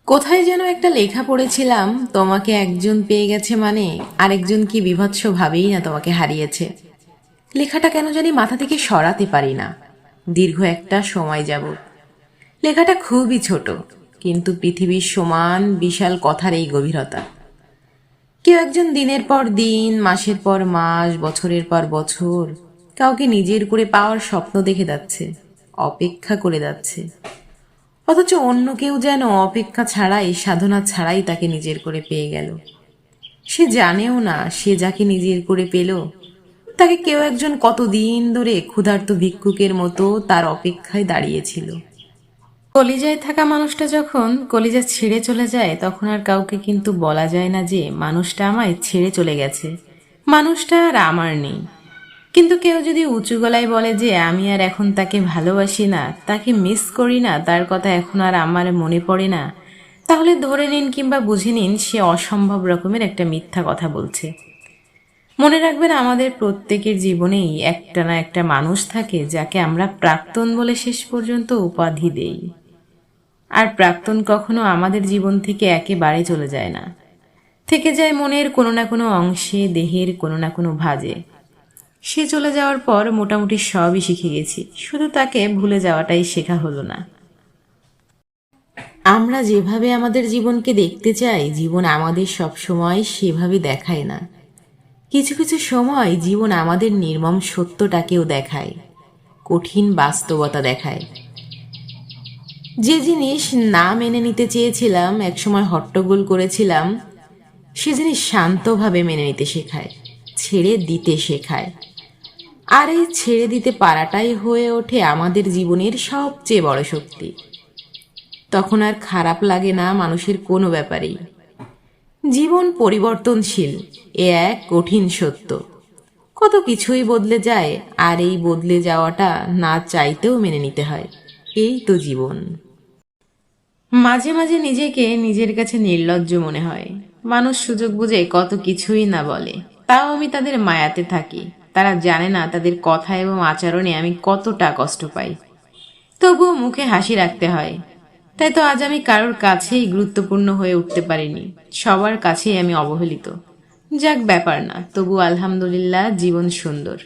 কোথায় যেন একটা লেখা পড়েছিলাম, তোমাকে একজন পেয়ে গেছে মানে আরেকজন কি বীভৎস ভাবেই না তোমাকে হারিয়েছে। লেখাটা কেন জানি মাথা থেকে সরাতে পারি না দীর্ঘ একটা সময় যাবত। লেখাটা খুবই ছোট, কিন্তু পৃথিবীর সমান বিশাল কথার এই গভীরতা। কেউ একজন দিনের পর দিন, মাসের পর মাস, বছরের পর বছর কাউকে নিজের করে পাওয়ার স্বপ্ন দেখে যাচ্ছে, অপেক্ষা করে যাচ্ছে। অথচ অন্য কেউ যেন অপেক্ষা ছাড়াই, সাধনা ছাড়াই তাকে নিজের করে পেয়ে গেল। সে জানেও না সে যাকে নিজের করে পেল তাকে কেউ একজন কতদিন ধরে ক্ষুধার্ত ভিক্ষুকের মতো তার অপেক্ষায় দাঁড়িয়েছিল। কলিজায় থাকা মানুষটা যখন কলিজা ছেড়ে চলে যায়, তখন আর কাউকে কিন্তু বলা যায় না যে মানুষটা আমায় ছেড়ে চলে গেছে, মানুষটা আর আমার নেই। কিন্তু কেউ যদি উঁচু গলায় বলে যে আমি আর এখন তাকে ভালোবাসি না, তাকে মিস করি না, তার কথা এখন আর আমার মনে পড়ে না, তাহলে ধরে নিন কিংবা বুঝে নিন সে অসম্ভব রকমের একটা মিথ্যা কথা বলছে। মনে রাখবেন, আমাদের প্রত্যেকের জীবনেই একটা না একটা মানুষ থাকে যাকে আমরা প্রাক্তন বলে শেষ পর্যন্ত উপাধি দেই। আর প্রাক্তন কখনো আমাদের জীবন থেকে একেবারে চলে যায় না, থেকে যায় মনের কোনো না কোনো অংশে, দেহের কোনো না কোনো ভাঁজে। সে চলে যাওয়ার পর মোটামুটি সবই শিখে গেছি, শুধু তাকে ভুলে যাওয়াটাই শেখা হলো না। আমরা যেভাবে আমাদের জীবনকে দেখতে চাই, জীবন আমাদের সব সময় সেভাবে দেখায় না। কিছু কিছু সময় জীবন আমাদের নির্মম সত্যটাকেও দেখায়, কঠিন বাস্তবতা দেখায়। যে জিনিস না মেনে নিতে চেয়েছিলাম, একসময় হট্টগোল করেছিলাম, সে জিনিস শান্তভাবে মেনে নিতে শেখায়, ছেড়ে দিতে শেখায়। আর এই ছেড়ে দিতে পারাটাই হয়ে ওঠে আমাদের জীবনের সবচেয়ে বড় শক্তি। তখন আর খারাপ লাগে না মানুষের কোনো ব্যাপারেই। জীবন পরিবর্তনশীল, এ এক কঠিন সত্য। কত কিছুই বদলে যায়, আর এই বদলে যাওয়াটা না চাইতেও মেনে নিতে হয়। এই তো জীবন। মাঝে মাঝে নিজেকে নিজের কাছে নির্লজ্জ মনে হয়। মানুষ সুযোগ বুঝে কত কিছুই না বলে, তাও আমি তাদের মায়াতে থাকি। তারা জানে না তাদের কথা এবং আচরণে আমি কতটা কষ্ট পাই, তবুও মুখে হাসি রাখতে হয়। তাই তো আজ আমি কারোর কাছেই গুরুত্বপূর্ণ হয়ে উঠতে পারিনি, সবার কাছেই আমি অবহেলিত। যাক, ব্যাপার না, তবু আলহামদুলিল্লাহ, জীবন সুন্দর।